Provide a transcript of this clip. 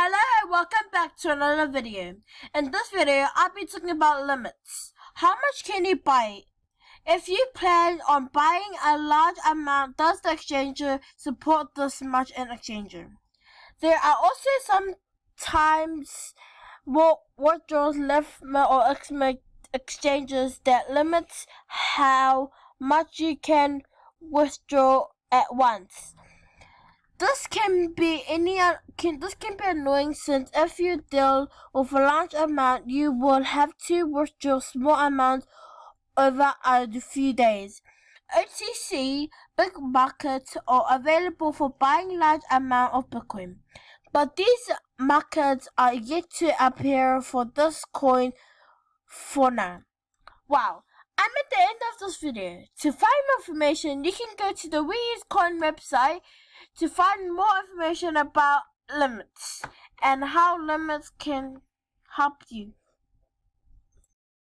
Hello, welcome back to another video. In this video, I'll be talking about limits. How much can you buy? If you plan on buying a large amount, does the exchanger support this much in exchanger? There are also some times withdrawals left or exchanges that limits how much you can withdraw at once. This can be annoying since if you deal with a large amount, you will have to withdraw small amounts over a few days. OTC big markets are available for buying large amount of Bitcoin, but these markets are yet to appear for this coin for now. Wow. I'm at the end of this video. To find more information, you can go to the WeUseCoin website to find more information about limits and how limits can help you.